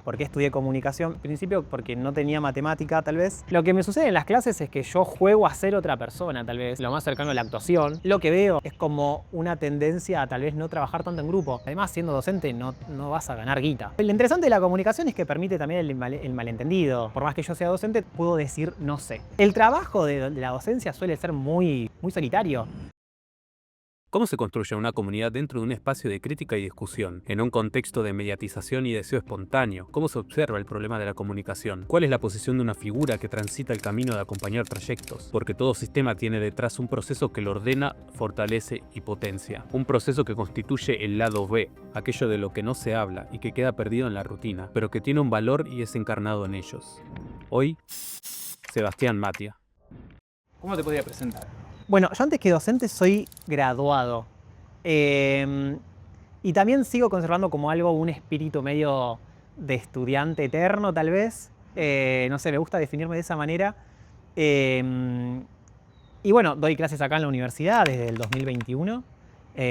¿Por qué estudié comunicación? En principio porque no tenía matemática, tal vez. Lo que me sucede en las clases es que yo juego a ser otra persona, tal vez, lo más cercano a la actuación. Lo que veo es como una tendencia a tal vez no trabajar tanto en grupo. Además, siendo docente no vas a ganar guita. Lo interesante de la comunicación es que permite también el malentendido. Por más que yo sea docente, puedo decir no sé. El trabajo de la docencia suele ser muy solitario. ¿Cómo se construye una comunidad dentro de un espacio de crítica y discusión, en un contexto de mediatización y deseo espontáneo? ¿Cómo se observa el problema de la comunicación? ¿Cuál es la posición de una figura que transita el camino de acompañar trayectos? Porque todo sistema tiene detrás un proceso que lo ordena, fortalece y potencia. Un proceso que constituye el lado B, aquello de lo que no se habla y que queda perdido en la rutina, pero que tiene un valor y es encarnado en ellos. Hoy, Sebastián Matia. ¿Cómo te podría presentar? Bueno, yo antes que docente soy graduado. Y también sigo conservando como algo, un espíritu medio de estudiante eterno, tal vez. No sé, me gusta definirme de esa manera. Y bueno, doy clases acá en la universidad desde el 2021,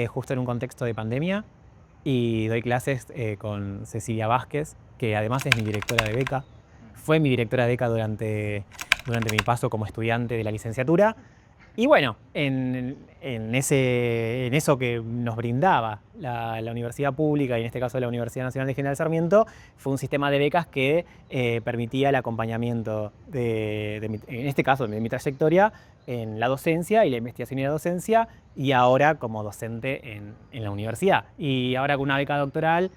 justo en un contexto de pandemia. Y doy clases con Cecilia Vázquez, que además es mi directora de beca. Fue mi directora de beca durante mi paso como estudiante de la licenciatura. Y bueno, en eso que nos brindaba la universidad pública, y en este caso la Universidad Nacional de General Sarmiento, fue un sistema de becas que permitía el acompañamiento en este caso, de mi trayectoria en la docencia y la investigación y la docencia, y ahora como docente en la universidad. Y ahora con una beca doctoral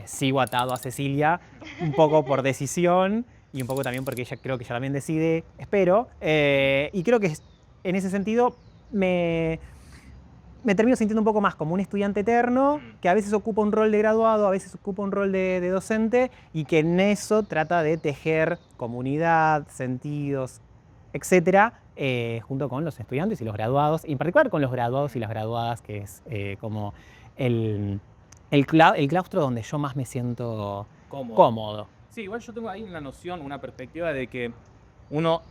sigo atado a Cecilia, un poco por decisión y un poco también porque ella creo que ella también decide, espero, y creo que en ese sentido me termino sintiendo un poco más como un estudiante eterno, que a veces ocupa un rol de graduado, a veces ocupa un rol de docente, y que en eso trata de tejer comunidad, sentidos, etcétera, junto con los estudiantes y los graduados, y en particular con los graduados y las graduadas, que es como el, el claustro donde yo más me siento cómodo. Sí, igual yo tengo ahí una noción, una perspectiva de que uno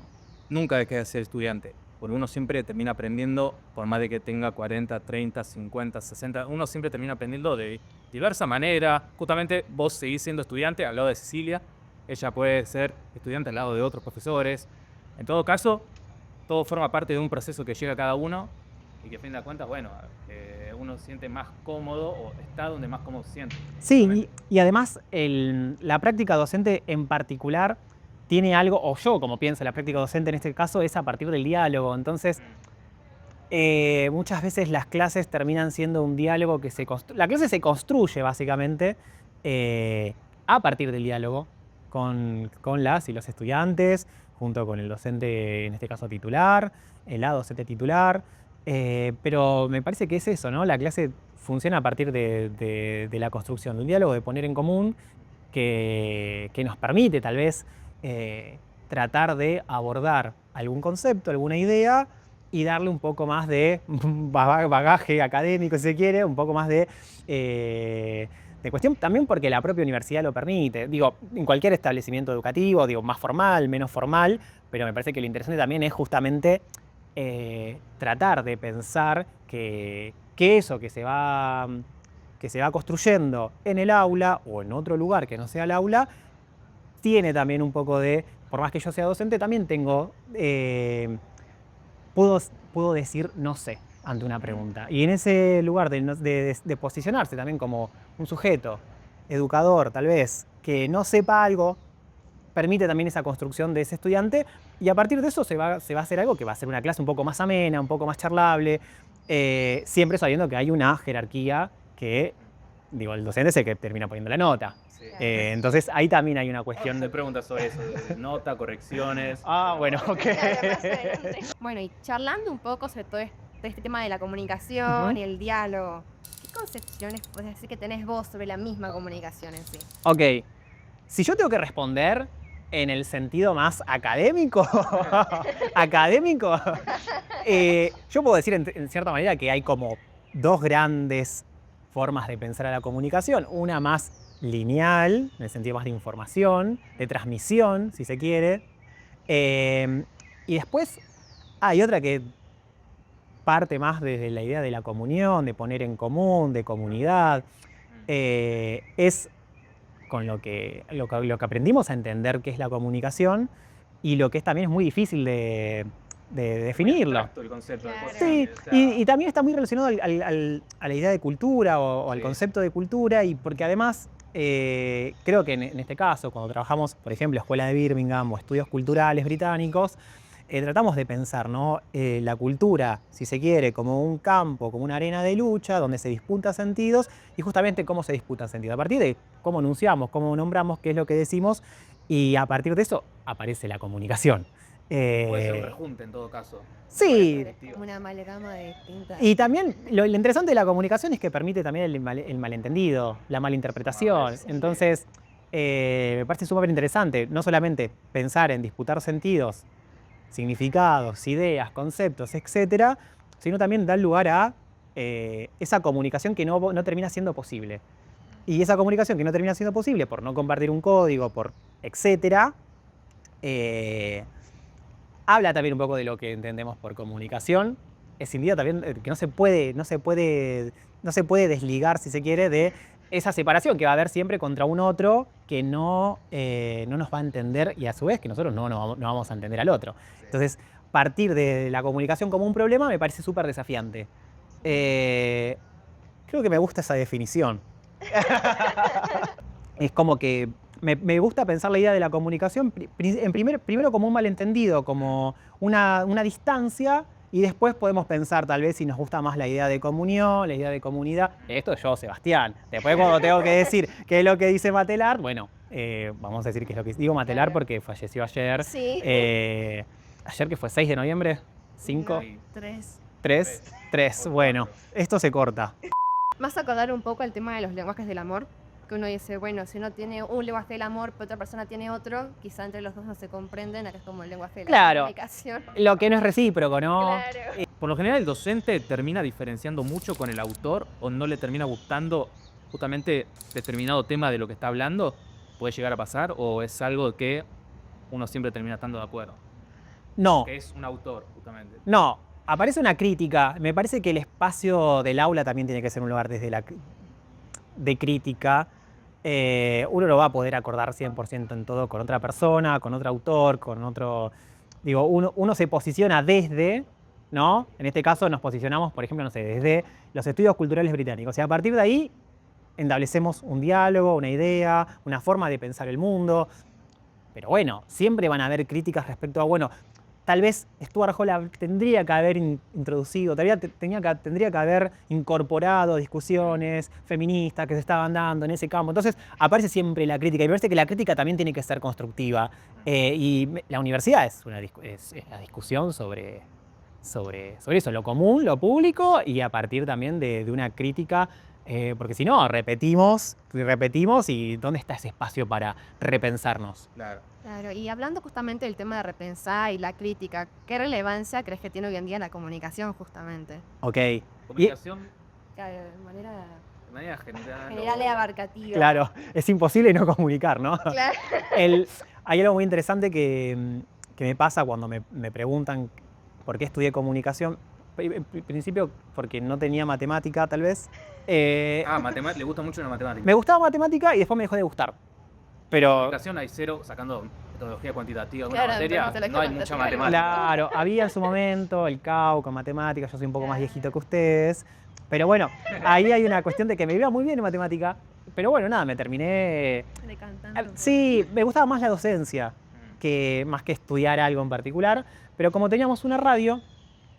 nunca deja de ser estudiante, porque uno siempre termina aprendiendo, por más de que tenga 40, 30, 50, 60, uno siempre termina aprendiendo de diversa manera. Justamente vos seguís siendo estudiante al lado de Cecilia, ella puede ser estudiante al lado de otros profesores. En todo caso, todo forma parte de un proceso que llega a cada uno y que a fin de cuentas, bueno, uno se siente más cómodo o está donde más cómodo se siente. Sí, y además la práctica docente en particular tiene algo, o yo como pienso, la práctica docente en este caso es a partir del diálogo. Entonces, muchas veces las clases terminan siendo un diálogo que la clase se construye básicamente a partir del diálogo con las y los estudiantes, junto con el docente, en este caso titular, la docente titular. Pero me parece que es eso, ¿no? La clase funciona a partir de la construcción de un diálogo, de poner en común, que nos permite tal vez tratar de abordar algún concepto, alguna idea, y darle un poco más de bagaje académico, si se quiere, un poco más de cuestión, también porque la propia universidad lo permite. Digo, en cualquier establecimiento educativo, digo, más formal, menos formal, pero me parece que lo interesante también es justamente tratar de pensar que eso que se va construyendo en el aula o en otro lugar que no sea el aula, tiene también un poco por más que yo sea docente, también puedo decir no sé ante una pregunta. Y en ese lugar de posicionarse también como un sujeto, educador tal vez, que no sepa algo, permite también esa construcción de ese estudiante, y a partir de eso se va a hacer algo que va a ser una clase un poco más amena, un poco más charlable, siempre sabiendo que hay una jerarquía que, digo, el docente es el que termina poniendo la nota. Sí. Entonces ahí también hay una cuestión De preguntas sobre eso, de nota, correcciones. Bueno, ok. Bueno, y charlando un poco sobre todo este tema de la comunicación Ujú. y el diálogo, ¿qué concepciones puedes decir que tenés vos sobre la misma comunicación en sí? Ok, si yo tengo que responder en el sentido más académico, académico, yo puedo decir en cierta manera que hay como dos grandes formas de pensar a la comunicación. Una más lineal, en el sentido más de información, de transmisión, si se quiere. Y después hay otra que parte más desde la idea de la comunión, de poner en común, de comunidad. Es con lo que aprendimos a entender qué es la comunicación y lo que también es muy difícil de definirlo. Abstracto el concepto de Claro. Sí, o sea, y también está muy relacionado a la idea de cultura o al Sí. concepto de cultura, y porque además creo que en este caso, cuando trabajamos, por ejemplo, Escuela de Birmingham o estudios culturales británicos, tratamos de pensar, ¿no? La cultura, si se quiere, como un campo, como una arena de lucha donde se disputan sentidos, y justamente cómo se disputan sentidos. A partir de cómo enunciamos, cómo nombramos, qué es lo que decimos, y a partir de eso aparece la comunicación. puede ser un rejunte en todo caso. Sí, Como una amalgama de distintas. y también lo interesante de la comunicación es que permite también el malentendido, la malinterpretación. Sí. Entonces, me parece súper interesante no solamente pensar en disputar sentidos, significados, ideas, conceptos, etcétera, sino también dar lugar a esa comunicación que no termina siendo posible. Y esa comunicación que no termina siendo posible por no compartir un código, por etcétera, habla también un poco de lo que entendemos por comunicación. Es sin duda también que no se puede desligar, si se quiere, de esa separación que va a haber siempre contra un otro que no nos va a entender, y a su vez que nosotros no vamos a entender al otro. Entonces, partir de la comunicación como un problema me parece súper desafiante. Creo que me gusta esa definición. Es como que me gusta pensar la idea de la comunicación primero como un malentendido, como una distancia, y después podemos pensar tal vez si nos gusta más la idea de comunión, la idea de comunidad. Esto es yo, Sebastián. Después cuando tengo que decir qué es lo que dice Matelar, bueno, vamos a decir qué es lo que digo Matelar Claro. porque falleció ayer. Sí. Ayer que fue 6 de noviembre, 5, Sí. 3. 3, bueno, esto se corta. Más acordar un poco el tema de los lenguajes del amor, que uno dice, bueno, si uno tiene un lenguaje del amor, pero otra persona tiene otro, quizá entre los dos no se comprenden, acá es como el lenguaje de la Claro. comunicación. Lo que no es recíproco, ¿no? Claro. Por lo general el docente termina diferenciando mucho con el autor o no le termina gustando justamente determinado tema de lo que está hablando. ¿Puede llegar a pasar o es algo que uno siempre termina estando de acuerdo? No. Que es un autor, justamente. No, aparece una crítica. Me parece que el espacio del aula también tiene que ser un lugar de crítica. Uno no va a poder acordar 100% en todo con otra persona, con otro autor, con otro... Digo, uno se posiciona desde, ¿no? En este caso nos posicionamos, por ejemplo, no sé, desde los estudios culturales británicos. Y a partir de ahí establecemos un diálogo, una idea, una forma de pensar el mundo. Pero bueno, siempre van a haber críticas respecto a, bueno, tal vez Stuart Hall tendría que haber introducido, tendría que haber incorporado discusiones feministas que se estaban dando en ese campo. Entonces aparece siempre la crítica, y me parece que la crítica también tiene que ser constructiva. La universidad es la discusión sobre eso, lo común, lo público, y a partir también de una crítica, porque si no, repetimos, y ¿dónde está ese espacio para repensarnos? Claro. Claro, y hablando justamente del tema de repensar y la crítica, ¿qué relevancia crees que tiene hoy en día la comunicación justamente? Ok. Comunicación Claro, de manera de manera general. general y abarcativa. Claro, es imposible no comunicar, ¿no? Claro. Hay algo muy interesante que me pasa cuando me preguntan por qué estudié comunicación. En principio porque no tenía matemática, tal vez. Le gusta mucho la matemática. Me gustaba matemática y después me dejó de gustar. Pero Comunicación hay cero, sacando metodología cuantitativa, Claro, una materia, metodología no hay mucha cuantitativa. matemática. claro, había en su momento el CAU con matemáticas, yo soy un poco más viejito que ustedes. Pero bueno, ahí hay una cuestión de que me iba muy bien en matemática. Pero bueno, nada, me terminé... Decantando. Sí, me gustaba más la docencia más que estudiar algo en particular. Pero como teníamos una radio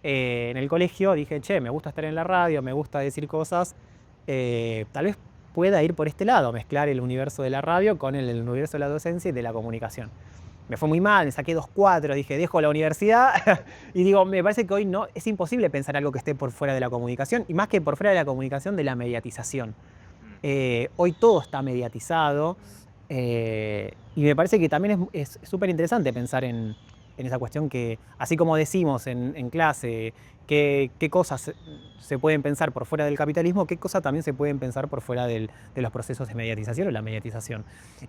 en el colegio, dije, che, me gusta estar en la radio, me gusta decir cosas, tal vez pueda ir por este lado, mezclar el universo de la radio con el universo de la docencia y de la comunicación. Me fue muy mal, me saqué 2,4, dije, dejo la universidad y digo, me parece que hoy no, es imposible pensar algo que esté por fuera de la comunicación, y más que por fuera de la comunicación, de la mediatización. Hoy todo está mediatizado, y me parece que también es súper interesante pensar en esa cuestión que, así como decimos en clase, qué cosas se pueden pensar por fuera del capitalismo, qué cosas también se pueden pensar por fuera de los procesos de mediatización o la mediatización.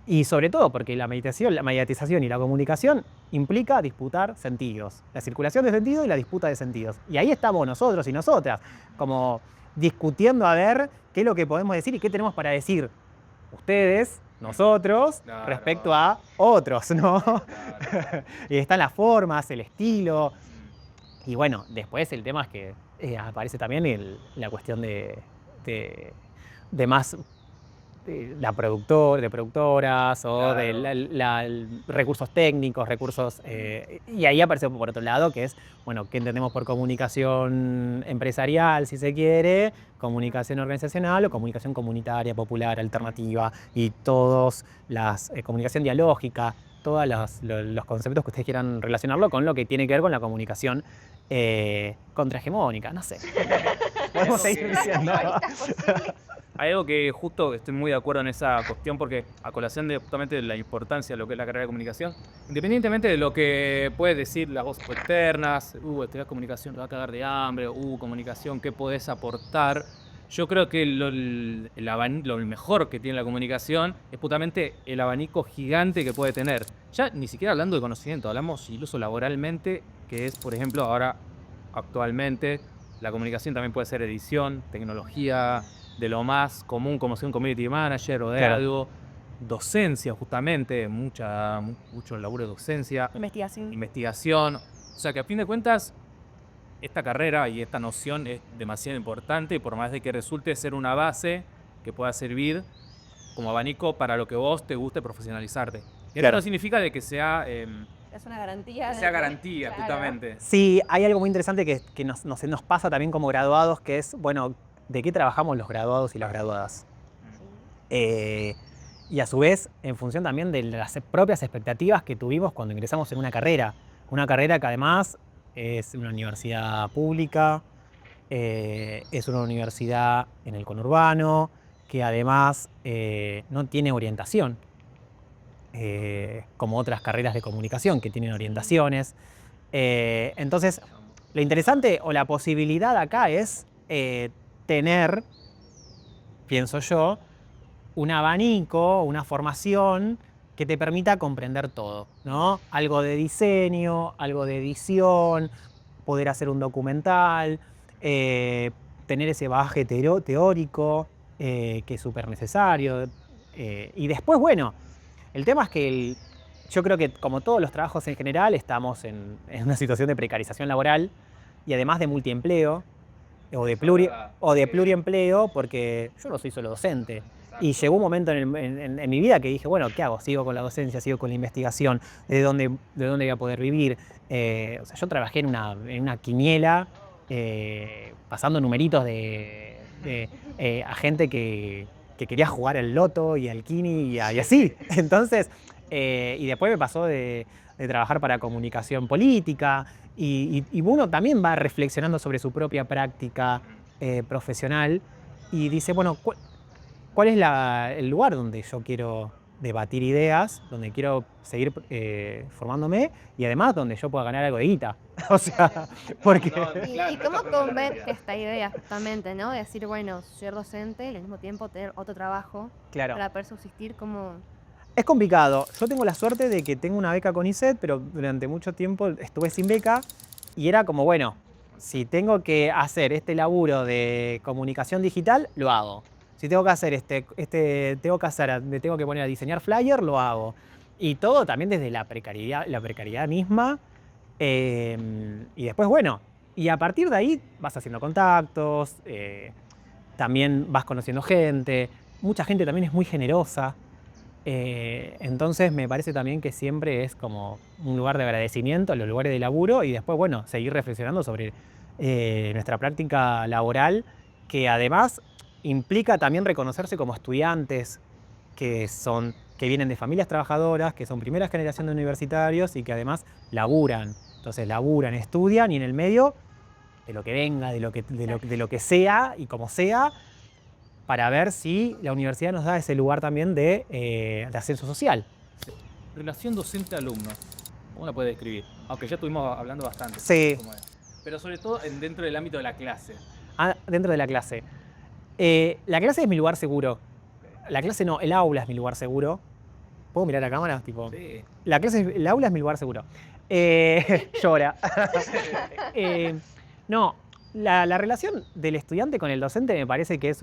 Y sobre todo porque la mediatización y la comunicación implica disputar sentidos, la circulación de sentidos y la disputa de sentidos. Y ahí estamos nosotros y nosotras, como discutiendo a ver qué es lo que podemos decir y qué tenemos para decir ustedes nosotros Claro. respecto a otros, ¿no? Y están las formas, el estilo. Y bueno, después el tema es que aparece también la cuestión de más de productoras o de recursos técnicos, recursos... y ahí aparece por otro lado, que es, bueno, ¿qué entendemos por comunicación empresarial, si se quiere? Comunicación organizacional o comunicación comunitaria, popular, alternativa, y todos las... comunicación dialógica, todos los conceptos que ustedes quieran relacionarlo con lo que tiene que ver con la comunicación contrahegemónica, no sé. Podemos seguir diciendo. Hay algo que justo estoy muy de acuerdo en esa cuestión porque a colación de justamente la importancia de lo que es la carrera de comunicación, independientemente de lo que puedes decir las voces externas, estudiar comunicación te va a cagar de hambre, comunicación, ¿qué podés aportar? Yo creo que lo mejor que tiene la comunicación es justamente el abanico gigante que puede tener. Ya ni siquiera hablando de conocimiento, hablamos incluso laboralmente, que es, por ejemplo, ahora actualmente, la comunicación también puede ser edición, tecnología, de lo más común como ser un community manager o de Claro. algo, docencia justamente, mucho laburo de docencia, investigación. O sea que a fin de cuentas, esta carrera y esta noción es demasiado importante y por más de que resulte ser una base que pueda servir como abanico para lo que vos te guste profesionalizarte. Y Claro. esto no significa de que sea, Es una garantía. sea garantía, Claro. justamente. Sí, hay algo muy interesante que nos pasa también como graduados, que es, bueno, ¿de qué trabajamos los graduados y las graduadas? Y a su vez, en función también de las propias expectativas que tuvimos cuando ingresamos en una carrera que además es una universidad pública, es una universidad en el conurbano, que además no tiene orientación, como otras carreras de comunicación que tienen orientaciones. Entonces, lo interesante o la posibilidad acá es tener, pienso yo, un abanico, una formación que te permita comprender todo, ¿no? Algo de diseño, algo de edición, poder hacer un documental, tener ese bagaje teórico, que es súper necesario. Y después, bueno, el tema es que yo creo que como todos los trabajos en general estamos en una situación de precarización laboral y además de multiempleo o de pluriempleo, porque yo no soy solo docente. Y llegó un momento en mi vida que dije, bueno, ¿qué hago? ¿Sigo con la docencia? ¿Sigo con la investigación? ¿De dónde voy a poder vivir? O sea, yo trabajé en una quiniela, pasando numeritos a gente que quería jugar al loto y al kini y así. Entonces, y después me pasó de trabajar para comunicación política y uno también va reflexionando sobre su propia práctica profesional y dice, bueno, ¿cuál es el lugar donde yo quiero debatir ideas, donde quiero seguir formándome y además donde yo pueda ganar algo de guita? O sea, porque... ¿Y cómo convence esta idea justamente, ¿no? De decir, bueno, ser docente y al mismo tiempo tener otro trabajo Claro. para poder subsistir como... Es complicado. Yo tengo la suerte de que tengo una beca CONICET, pero durante mucho tiempo estuve sin beca y era como, bueno, si tengo que hacer este laburo de comunicación digital, lo hago. Si tengo que hacer me tengo que poner a diseñar flyer, lo hago. Y todo también desde la precariedad misma. Y después, bueno, y a partir de ahí vas haciendo contactos, también vas conociendo gente. Mucha gente también es muy generosa. Entonces me parece también que siempre es como un lugar de agradecimiento, los lugares de laburo y después, bueno, seguir reflexionando sobre nuestra práctica laboral, que además implica también reconocerse como estudiantes que vienen de familias trabajadoras, que son primera generación de universitarios y que además laburan. Entonces laburan, estudian y en el medio de lo que venga, de lo que sea y como sea, para ver si la universidad nos da ese lugar también de ascenso social. Relación docente-alumno. ¿Cómo la puedes describir? Aunque ya estuvimos hablando bastante. Sí. ¿Cómo es? Pero sobre todo dentro del ámbito de la clase. Dentro de la clase. La clase es mi lugar seguro. La clase no, el aula es mi lugar seguro. ¿Puedo mirar a cámara? Tipo, Sí. el aula es mi lugar seguro. Llora. No, la relación del estudiante con el docente me parece que es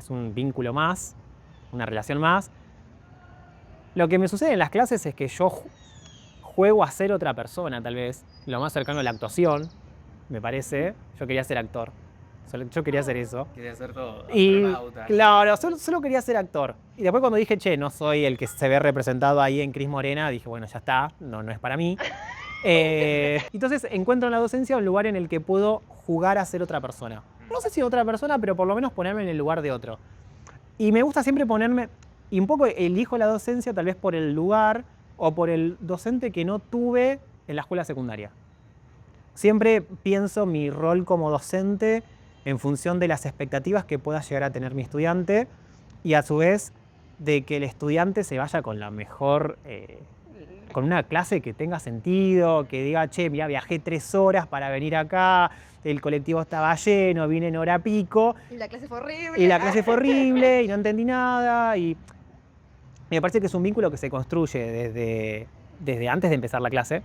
un vínculo más, una relación más, Lo que me sucede en las clases es que yo juego a ser otra persona, tal vez. Lo más cercano a la actuación, me parece. Yo quería ser actor. Yo quería hacer eso. Quería hacer todo. Y astronauta. claro, solo quería ser actor. Y después cuando dije, che, no soy el que se ve representado ahí en Cris Morena, dije, bueno, ya está, no es para mí. Entonces encuentro en la docencia un lugar en el que puedo jugar a ser otra persona. No sé si otra persona, pero por lo menos ponerme en el lugar de otro. Y me gusta siempre ponerme, y un poco elijo la docencia tal vez por el lugar o por el docente que no tuve en la escuela secundaria. Siempre pienso mi rol como docente en función de las expectativas que pueda llegar a tener mi estudiante y a su vez de que el estudiante se vaya con la mejor, con una clase que tenga sentido, que diga, che, mira, viajé 3 horas para venir acá, el colectivo estaba lleno, vine en hora pico. Y la clase fue horrible. Y la clase fue horrible y no entendí nada. Y me parece que es un vínculo que se construye desde antes de empezar la clase,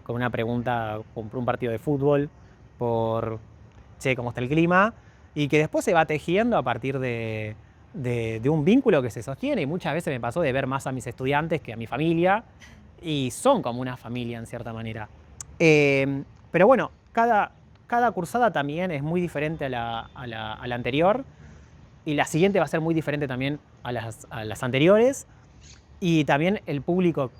con una pregunta por un partido de fútbol, por, che, ¿cómo está el clima? Y que después se va tejiendo a partir de un vínculo que se sostiene. Y muchas veces me pasó de ver más a mis estudiantes que a mi familia. Y son como una familia en cierta manera. Pero bueno, cada cursada también es muy diferente a la anterior. Y la siguiente va a ser muy diferente también a las anteriores. Y también el público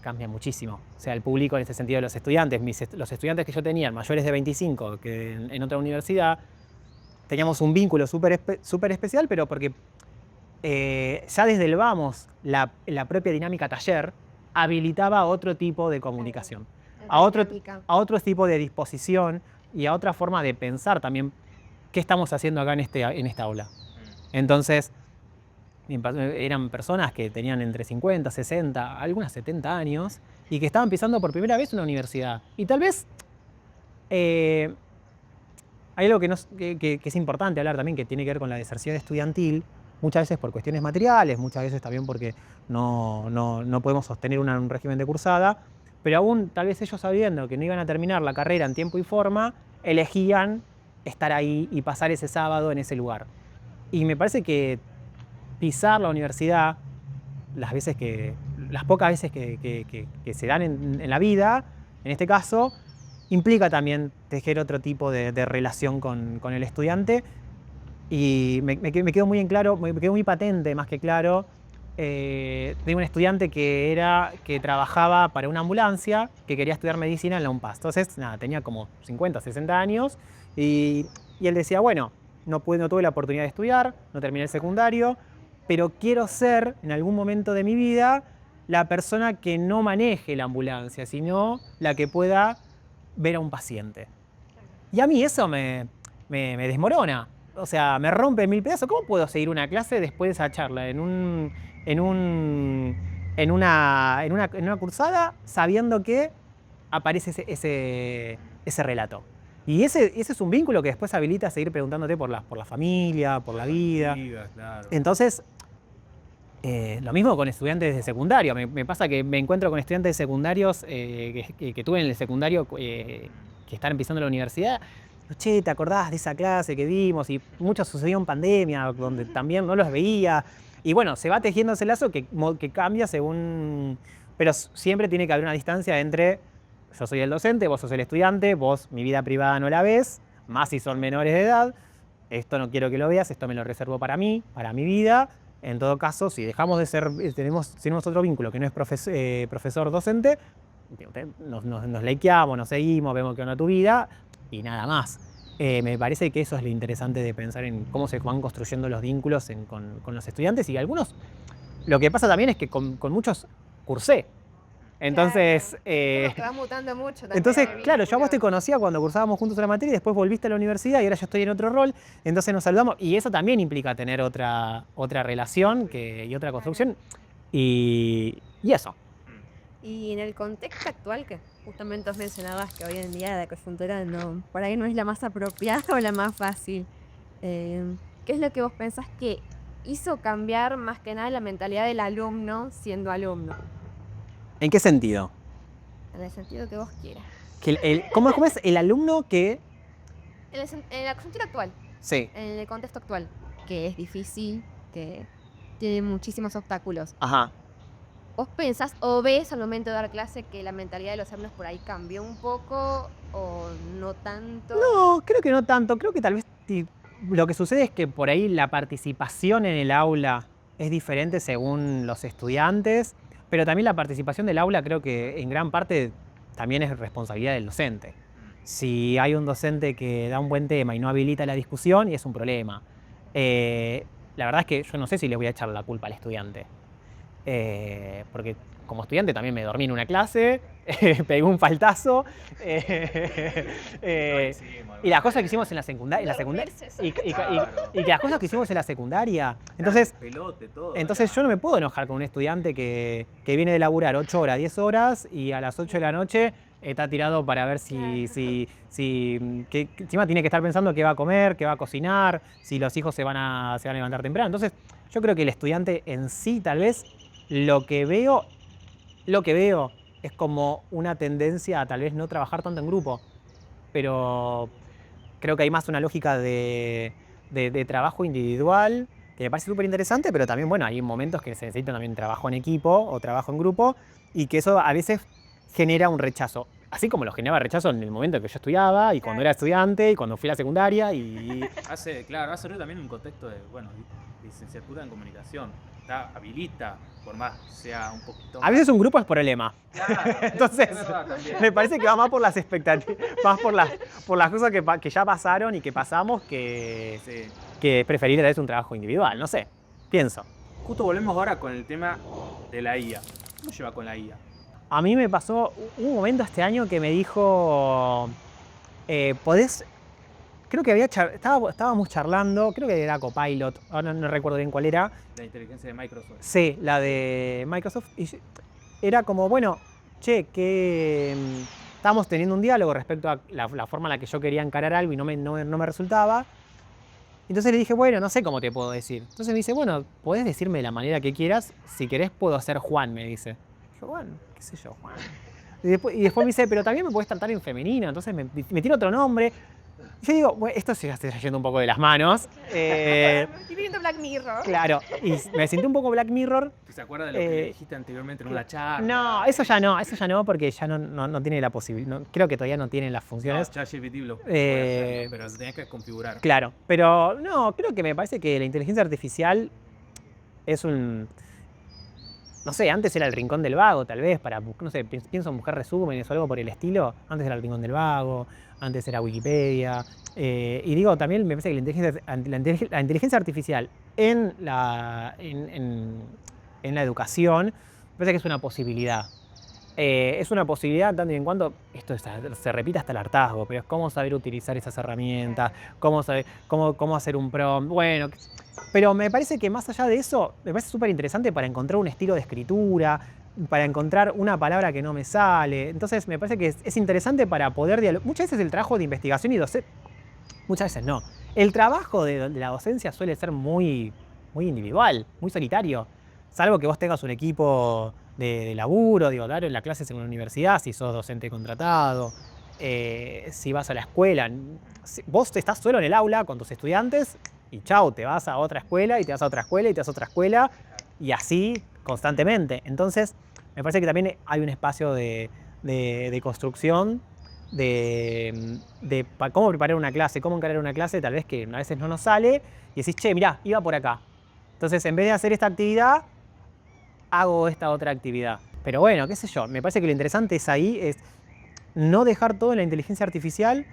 cambia muchísimo. O sea, el público en ese sentido de los estudiantes. Los estudiantes que yo tenía, mayores de 25, que en otra universidad, teníamos un vínculo súper especial, pero porque ya desde el vamos, la propia dinámica taller habilitaba otro tipo de comunicación, a otro tipo de disposición y a otra forma de pensar también qué estamos haciendo acá en esta aula. Entonces, eran personas que tenían entre 50, 60, algunas 70 años y que estaban pisando por primera vez una universidad. Y tal vez hay algo que es importante hablar también, que tiene que ver con la deserción estudiantil, muchas veces por cuestiones materiales, muchas veces también porque no podemos sostener un régimen de cursada, pero aún tal vez ellos sabiendo que no iban a terminar la carrera en tiempo y forma, elegían estar ahí y pasar ese sábado en ese lugar. Y me parece que pisar la universidad, las pocas veces que se dan en la vida, en este caso, implica también tejer otro tipo de relación con el estudiante. Y me quedó muy en claro, me quedó muy patente, más que claro, de un estudiante que trabajaba para una ambulancia, que quería estudiar medicina en la UNPAS. Entonces, nada, tenía como 50, 60 años y él decía, bueno, no tuve la oportunidad de estudiar, no terminé el secundario, pero quiero ser, en algún momento de mi vida, la persona que no maneje la ambulancia, sino la que pueda ver a un paciente. Y a mí eso me desmorona. O sea, me rompe en 1000 pedazos. ¿Cómo puedo seguir una clase después de esa charla en una cursada sabiendo que aparece ese relato? Y ese es un vínculo que después habilita a seguir preguntándote por la familia, por la vida. Claro. Entonces, lo mismo con estudiantes de secundario. Me pasa que me encuentro con estudiantes secundarios que tuve en el secundario que están empezando la universidad. Che, ¿te acordás de esa clase que vimos? Y mucho sucedió en pandemia, donde también no los veía. Y bueno, se va tejiendo ese lazo que cambia según... Pero siempre tiene que haber una distancia entre yo soy el docente, vos sos el estudiante, vos mi vida privada no la ves, más si son menores de edad. Esto no quiero que lo veas, esto me lo reservo para mí, para mi vida. En todo caso, si dejamos de ser, tenemos otro vínculo que no es profesor-docente, nos likeamos, nos seguimos, vemos qué onda tu vida y nada más. Me parece que eso es lo interesante de pensar en cómo se van construyendo los vínculos con los estudiantes y algunos, lo que pasa también es que con muchos cursé. Entonces, Claro, que va mutando mucho también entonces, el claro, yo a vos te vínculo. conocía cuando cursábamos juntos una materia y después volviste a la universidad y ahora yo estoy en otro rol, entonces nos saludamos y eso también implica tener otra relación y otra construcción y eso. Y en el contexto actual, que justamente os mencionabas que hoy en día la coyuntura por ahí no es la más apropiada o la más fácil, ¿qué es lo que vos pensás que hizo cambiar más que nada la mentalidad del alumno siendo alumno? ¿En qué sentido? En el sentido que vos quieras. ¿Cómo es el alumno que...? En la coyuntura actual, Sí. en el contexto actual, que es difícil, que tiene muchísimos obstáculos. Ajá. ¿Vos pensás o ves al momento de dar clase que la mentalidad de los alumnos por ahí cambió un poco o no tanto? No, creo que no tanto. Creo que tal vez lo que sucede es que por ahí la participación en el aula es diferente según los estudiantes, pero también la participación del aula creo que en gran parte también es responsabilidad del docente. Si hay un docente que da un buen tema y no habilita la discusión, y es un problema. La verdad es que yo no sé si le voy a echar la culpa al estudiante. Porque como estudiante también me dormí en una clase, pegué un faltazo. Y las cosas que hicimos en la secundaria. Y que las cosas que hicimos en la secundaria. Entonces, Pelote, todo. entonces yo no me puedo enojar con un estudiante que viene de laburar 8 horas, 10 horas y a las 8 de la noche está tirado para ver que encima tiene que estar pensando qué va a comer, qué va a cocinar, si los hijos se van a levantar temprano. Entonces, yo creo que el estudiante en sí, tal vez, lo que veo es como una tendencia a tal vez no trabajar tanto en grupo, pero creo que hay más una lógica de trabajo individual, que me parece súper interesante, pero también, bueno, hay momentos que se necesita también trabajo en equipo o trabajo en grupo, y que eso a veces genera un rechazo. Así como lo generaba rechazo en el momento en que yo estudiaba, y cuando era estudiante, y cuando fui a la secundaria, y... Hace ruido también en un contexto de, bueno, licenciatura en comunicación. Habilita, por más sea un poquito... A veces un grupo es problema. Claro, Entonces, es verdad también. me parece que va más por las expectativas, más por las cosas que ya pasaron y que pasamos, que es preferible tal vez un trabajo individual, no sé, pienso. Justo volvemos ahora con el tema de la IA. ¿Cómo lleva con la IA? A mí me pasó un momento este año que me dijo, podés... Creo que estábamos charlando, creo que era Copilot, ahora no recuerdo bien cuál era. La inteligencia de Microsoft. Sí, la de Microsoft. Y era como, bueno, che, que estábamos teniendo un diálogo respecto a la forma en la que yo quería encarar algo y no me resultaba. Entonces le dije, bueno, no sé cómo te puedo decir. Entonces me dice, bueno, podés decirme de la manera que quieras. Si querés puedo ser Juan, me dice. Yo, bueno, qué sé yo, Juan. Y después me dice, pero también me podés tratar en femenino. Entonces me tiene otro nombre. Yo digo, bueno, esto se está yendo un poco de las manos. Estoy viendo Black Mirror. Claro, y me sentí un poco Black Mirror. ¿Se acuerda de lo que dijiste anteriormente en una charla? No, eso ya no, porque ya no tiene la posibilidad. Creo que todavía no tiene las funciones. No, ChatGPT lo puede hacerlo, pero tenés que configurar. Claro, pero no, creo que me parece que la inteligencia artificial es un... No sé, antes era el rincón del vago, tal vez, no sé, pienso en buscar resúmenes o algo por el estilo. Antes era el rincón del vago, antes era Wikipedia. Y digo, también me parece que la inteligencia artificial en la educación, me parece que es una posibilidad. Es una posibilidad tanto y en cuanto, esto se repite hasta el hartazgo, pero es cómo saber utilizar esas herramientas, cómo hacer un prompt, bueno... Pero me parece que más allá de eso, me parece súper interesante para encontrar un estilo de escritura, para encontrar una palabra que no me sale. Entonces me parece que es interesante para poder dialogar. Muchas veces el trabajo de investigación y docencia, muchas veces no. El trabajo de la docencia suele ser muy individual, muy solitario. Salvo que vos tengas un equipo de laburo, digo, dar en la clases en una universidad, si sos docente contratado, si vas a la escuela. Vos estás solo en el aula con tus estudiantes y chau, te vas a otra escuela y te vas a otra escuela y te vas a otra escuela y así constantemente. Entonces, me parece que también hay un espacio de construcción de cómo preparar una clase, cómo encarar una clase, tal vez que a veces no nos sale y decís, che, mirá, iba por acá. Entonces, en vez de hacer esta actividad, hago esta otra actividad. Pero bueno, qué sé yo, me parece que lo interesante es no dejar todo en la inteligencia artificial,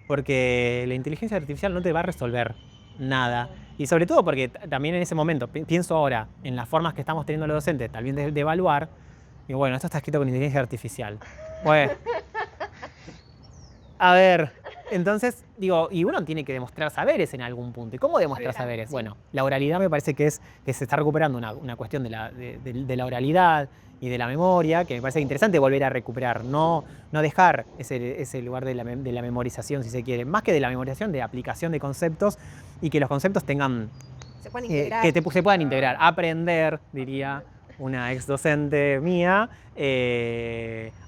porque la inteligencia artificial no te va a resolver nada. Y sobre todo porque también en ese momento, pienso ahora en las formas que estamos teniendo los docentes, también de evaluar, y bueno, esto está escrito con inteligencia artificial. Bueno, a ver, entonces, digo, y uno tiene que demostrar saberes en algún punto. ¿Y cómo demostrar saberes? Sí. Bueno, la oralidad me parece que se está recuperando una cuestión de la oralidad y de la memoria, que me parece interesante volver a recuperar, no dejar ese lugar de la memorización, si se quiere, más que de la memorización, de aplicación de conceptos, y que los conceptos tengan, Se pueden integrar. que se puedan integrar, aprender, diría una ex docente mía,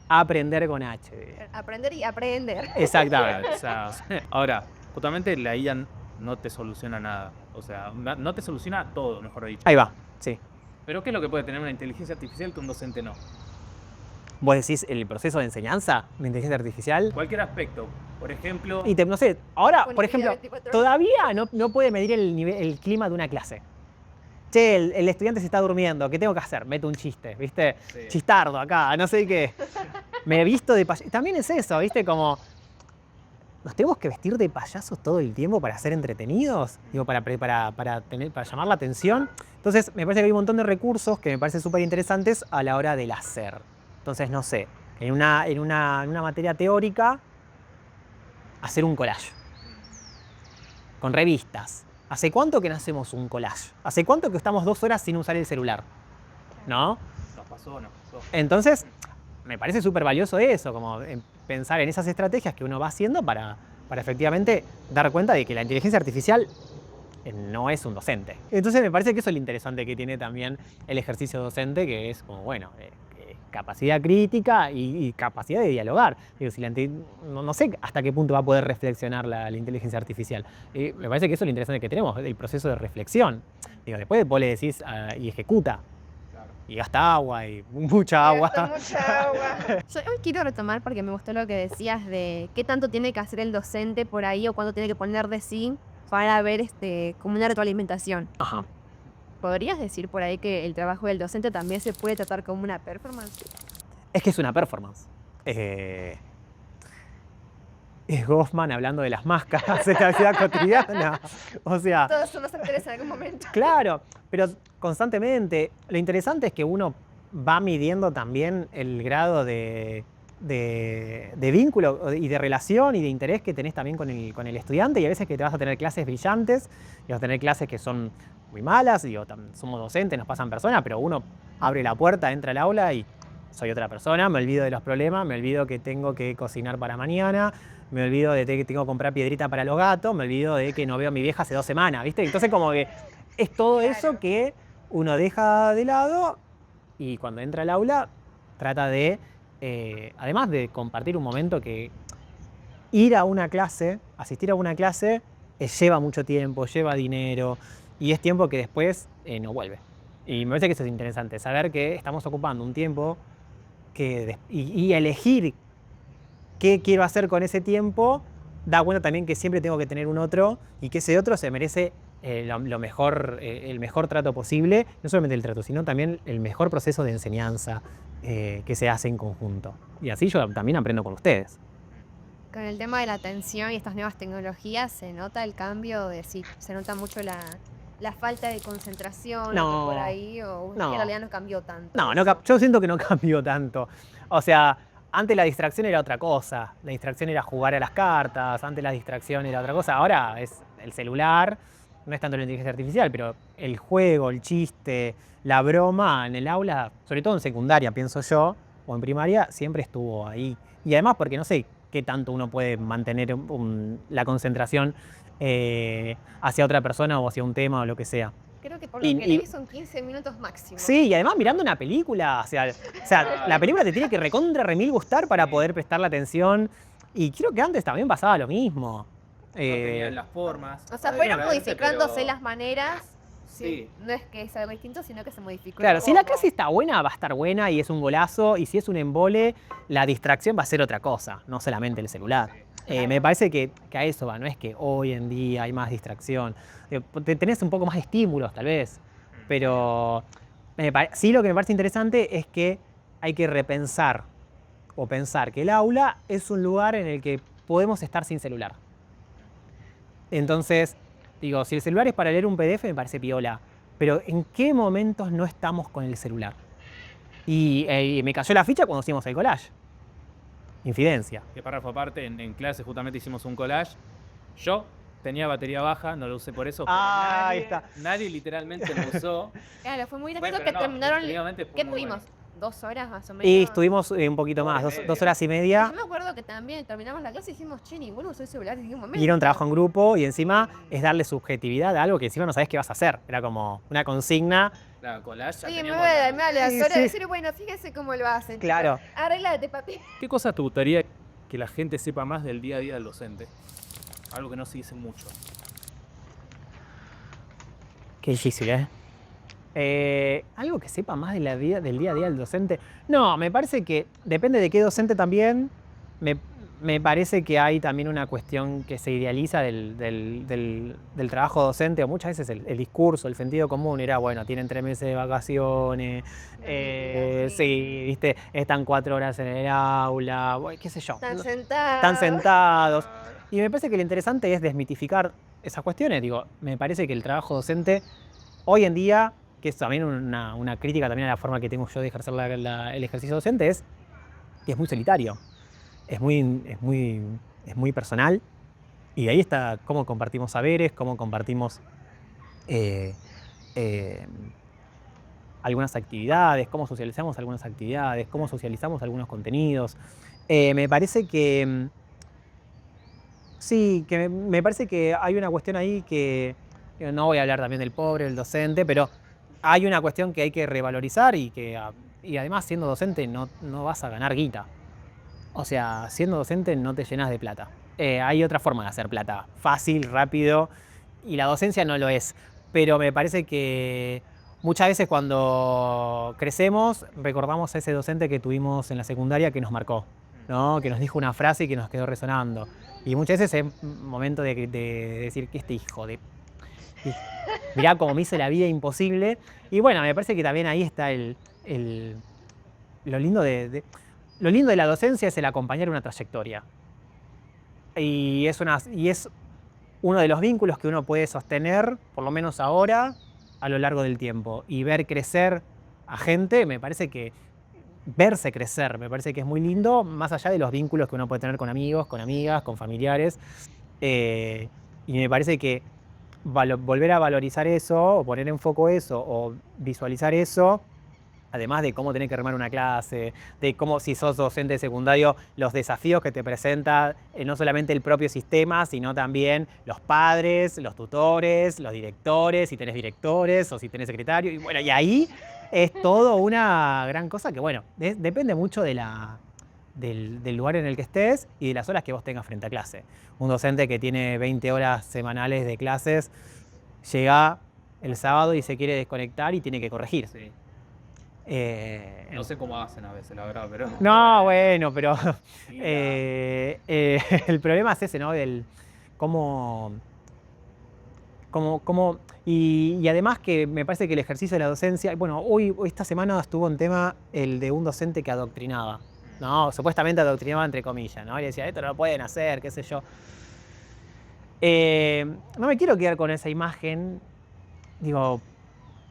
aprender con H. Aprender y aprender. Exactamente. O sea, ahora, justamente la IA no te soluciona nada. O sea, no te soluciona todo, mejor dicho. Ahí va, sí. Pero ¿qué es lo que puede tener una inteligencia artificial que un docente no? Vos decís el proceso de enseñanza de inteligencia artificial. Cualquier aspecto. Por ejemplo, Y no sé, ahora, por Disponibilidad ejemplo, 24 horas. todavía no puede medir el clima de una clase. Che, el estudiante se está durmiendo, ¿qué tengo que hacer? Meto un chiste, ¿viste? Sí. Chistardo acá, no sé qué. Me he visto de payaso. También es eso, ¿viste? Como, ¿nos tenemos que vestir de payasos todo el tiempo para ser entretenidos? Digo, para llamar la atención. Entonces, me parece que hay un montón de recursos que me parecen súper interesantes a la hora del hacer. Entonces, no sé, en una materia teórica, hacer un collage. Con revistas. ¿Hace cuánto que no hacemos un collage? ¿Hace cuánto que estamos 2 horas sin usar el celular? ¿No? nos pasó. Entonces, me parece súper valioso eso, como pensar en esas estrategias que uno va haciendo para efectivamente dar cuenta de que la inteligencia artificial no es un docente. Entonces me parece que eso es lo interesante que tiene también el ejercicio docente, que es como, bueno, capacidad crítica y capacidad de dialogar. Digo, si no sé hasta qué punto va a poder reflexionar la inteligencia artificial. Me parece que eso es lo interesante que tenemos, el proceso de reflexión. Digo, después vos le decís y ejecuta. Y gasta agua y mucha agua. Yo hoy quiero retomar porque me gustó lo que decías de qué tanto tiene que hacer el docente por ahí o cuánto tiene que poner de sí para ver como una retroalimentación. Ajá. ¿Podrías decir por ahí que el trabajo del docente también se puede tratar como una performance? Es que es una performance. Es Goffman hablando de las máscaras en la vida cotidiana. O sea, Todos somos actores en algún momento. claro, pero constantemente. Lo interesante es que uno va midiendo también el grado de vínculo y de relación y de interés que tenés también con el estudiante, y a veces que te vas a tener clases brillantes y vas a tener clases que son muy malas. Digo, somos docentes, nos pasan personas, pero uno abre la puerta, entra al aula y soy otra persona, me olvido de los problemas, me olvido que tengo que cocinar para mañana, me olvido de que tengo que comprar piedrita para los gatos, me olvido de que no veo a mi vieja hace 2 semanas, ¿viste? Entonces como que es todo eso que uno deja de lado y cuando entra al aula trata de, además de compartir un momento que ir a una clase, asistir a una clase, lleva mucho tiempo, lleva dinero y es tiempo que después no vuelve. Y me parece que eso es interesante, saber que estamos ocupando un tiempo y elegir qué quiero hacer con ese tiempo, da cuenta también que siempre tengo que tener un otro y que ese otro se merece lo mejor, el mejor trato posible, no solamente el trato, sino también el mejor proceso de enseñanza que se hace en conjunto. Y así yo también aprendo con ustedes. Con el tema de la atención y estas nuevas tecnologías, ¿se nota el cambio? Se nota mucho la falta de concentración No, por ahí, o no. en realidad no cambió tanto. No, yo siento que no cambió tanto. O sea, antes la distracción era otra cosa. La distracción era jugar a las cartas, antes la distracción era otra cosa. Ahora es el celular, no es tanto la inteligencia artificial, pero el juego, el chiste, la broma en el aula, sobre todo en secundaria, pienso yo, o en primaria, siempre estuvo ahí. Y además porque no sé qué tanto uno puede mantener la concentración hacia otra persona o hacia un tema o lo que sea. Creo que por lo que leí son 15 minutos máximo. Sí, y además mirando una película, o sea, la película te tiene que recontra remil gustar para poder prestarle atención. Y creo que antes también pasaba lo mismo. No tenían las formas. O sea, fueron modificándose las maneras. Sí. No es que es algo distinto, sino que se modificó. Claro, si la clase está buena, va a estar buena y es un golazo. Y si es un embole, la distracción va a ser otra cosa, no solamente el celular. Me parece que a eso va, no es que hoy en día hay más distracción. Tenés un poco más de estímulos, tal vez. Pero sí, lo que me parece interesante es que hay que repensar o pensar que el aula es un lugar en el que podemos estar sin celular. Entonces, digo, si el celular es para leer un PDF, me parece piola. Pero ¿en qué momentos no estamos con el celular? Y me cayó la ficha cuando hicimos el collage. Infidencia. Que párrafo aparte, en clase justamente hicimos un collage. Yo tenía batería baja, no lo usé por eso. Ah, ahí está. Nadie literalmente lo usó. Claro, fue muy gracioso Bueno, que no, terminaron. definitivamente fue ¿Qué muy tuvimos? bueno. 2 horas más o menos. Y estuvimos un poquito más, 2 horas y media. Yo me acuerdo que también terminamos la clase y dijimos, che, ninguno usó el celular en ningún momento. Y era un trabajo en grupo y encima es darle subjetividad a algo que encima no sabes qué vas a hacer. Era como una consigna. Claro, collage. ya Sí, me teníamos voy la- a darme a Sí, las horas sí. de decir, bueno, fíjese cómo lo hacen. Claro. Arréglate, papi. ¿Qué cosas te gustaría que la gente sepa más del día a día del docente? Algo que no se dice mucho. Qué difícil, ¿eh? Algo que sepa más de del día a día del docente. No, me parece que depende de qué docente también. Me, me parece que hay también una cuestión que se idealiza del trabajo docente, o muchas veces el discurso, el sentido común era, bueno, tienen 3 meses de vacaciones, sí, viste, están 4 horas en el aula, qué sé yo. Están Están sentados. sentados. Y me parece que lo interesante es desmitificar esas cuestiones. Digo, me parece que el trabajo docente hoy en día, que es también una crítica también a la forma que tengo yo de ejercer el ejercicio docente, es que es muy solitario, es muy personal. Y ahí está cómo compartimos saberes, cómo compartimos eh, eh, algunas actividades, cómo socializamos algunas actividades, cómo socializamos algunos contenidos. Me parece que sí, que me parece que hay una cuestión ahí que no voy a hablar también del pobre, del docente, pero hay una cuestión que hay que revalorizar y además siendo docente no vas a ganar guita. O sea, siendo docente no te llenas de plata. Hay otra forma de hacer plata, fácil, rápido, y la docencia no lo es. Pero me parece que muchas veces cuando crecemos recordamos a ese docente que tuvimos en la secundaria que nos marcó, ¿no? Que nos dijo una frase y que nos quedó resonando. Y muchas veces es momento de decir que este hijo de... Mirá cómo me hizo la vida imposible. Y bueno, me parece que también ahí está lo lindo lo lindo de la docencia es el acompañar una trayectoria. Y es uno de los vínculos que uno puede sostener, por lo menos ahora, a lo largo del tiempo. Y ver crecer a gente, me parece que verse crecer, me parece que es muy lindo, más allá de los vínculos que uno puede tener con amigos, con amigas, con familiares. Eh, y me parece que volver a valorizar eso, o poner en foco eso, o visualizar eso, además de cómo tenés que armar una clase, de cómo si sos docente secundario, los desafíos que te presenta no solamente el propio sistema, sino también los padres, los tutores, los directores, si tenés directores o si tenés secretario. Y bueno, y ahí es todo una gran cosa que, bueno, depende mucho del lugar en el que estés y de las horas que vos tengas frente a clase. Un docente que tiene 20 horas semanales de clases llega el sábado y se quiere desconectar y tiene que corregir. Sí. No No sé cómo hacen a veces, la verdad, pero... No, bueno, pero Sí, el problema es ese, ¿no? Del cómo, y además que me parece que el ejercicio de la docencia, bueno, hoy esta semana estuvo en tema el de un docente que adoctrinaba, ¿no? Supuestamente adoctrinaba entre comillas, ¿no? Y decía, esto no lo pueden hacer, qué sé yo. No me quiero quedar con esa imagen. Digo,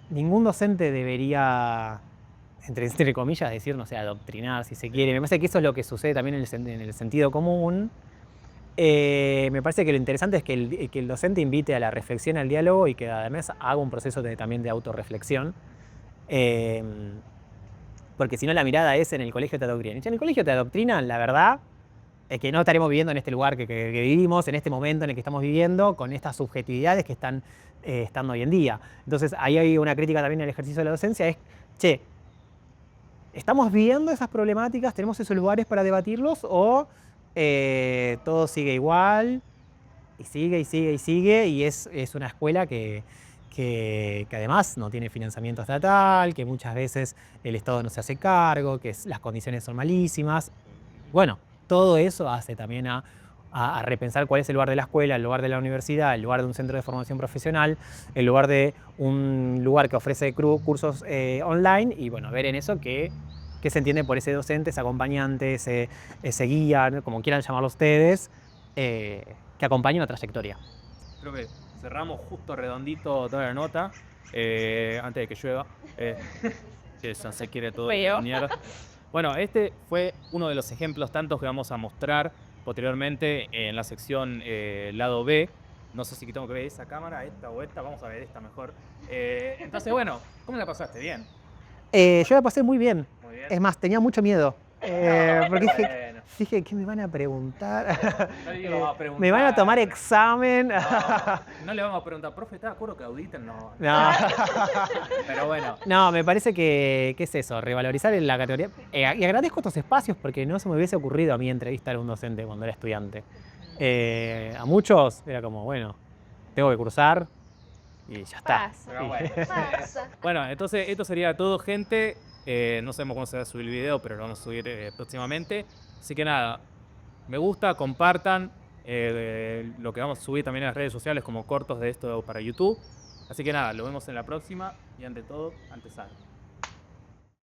ningún docente debería, entre comillas, decir, no sé, adoctrinar, si se quiere. Me parece que eso es lo que sucede también en el sentido común. Me parece que lo interesante es que el docente invite a la reflexión, al diálogo y que además haga un proceso también de autorreflexión. Eh, porque si no, la mirada es en el colegio te adoctrinan. Y si en el colegio te adoctrinan, la verdad es que no estaremos viviendo en este lugar que vivimos, en este momento en el que estamos viviendo, con estas subjetividades que están estando hoy en día. Entonces, ahí hay una crítica también al ejercicio de la docencia, es, che, ¿estamos viendo esas problemáticas? ¿Tenemos esos lugares para debatirlos? ¿O todo sigue igual? Y sigue, y sigue, y sigue, y es una escuela que además no tiene financiamiento estatal, que muchas veces el Estado no se hace cargo, que las condiciones son malísimas. Bueno, todo eso hace también a repensar cuál es el lugar de la escuela, el lugar de la universidad, el lugar de un centro de formación profesional, el lugar de un lugar que ofrece cursos online y bueno, ver en eso qué se entiende por ese docente, ese acompañante, ese guía, ¿no? Como quieran llamarlo ustedes, que acompañe una trayectoria. Creo que cerramos justo redondito toda la nota, antes de que llueva, que ya se quiere todo Feo. mierda. Bueno, este fue uno de los ejemplos tantos que vamos a mostrar posteriormente en la sección lado B. No sé si tengo que ver esa cámara, esta o esta, vamos a ver esta mejor. Entonces, bueno, ¿cómo la pasaste? ¿Bien? Yo la pasé muy bien. Muy bien. Es más, tenía mucho miedo. Porque Bueno, dije, ¿qué me van a preguntar? no le vamos a preguntar. ¿Me van a tomar examen? No le vamos a preguntar, profe, ¿estás de acuerdo que auditen? No. No. Pero bueno, No, me parece que es eso, revalorizar en la categoría. Y agradezco estos espacios porque no se me hubiese ocurrido a mí entrevistar a un docente cuando era estudiante. A muchos era como, bueno, tengo que cursar, y ya está. Pasa, Pero bueno. pasa. Bueno, entonces esto sería todo, gente. No sabemos cómo se va a subir el video, pero lo vamos a subir próximamente. Así que nada, me gusta, compartan lo que vamos a subir también en las redes sociales como cortos de esto para YouTube. Así que nada, lo vemos en la próxima y ante todo, antes algo.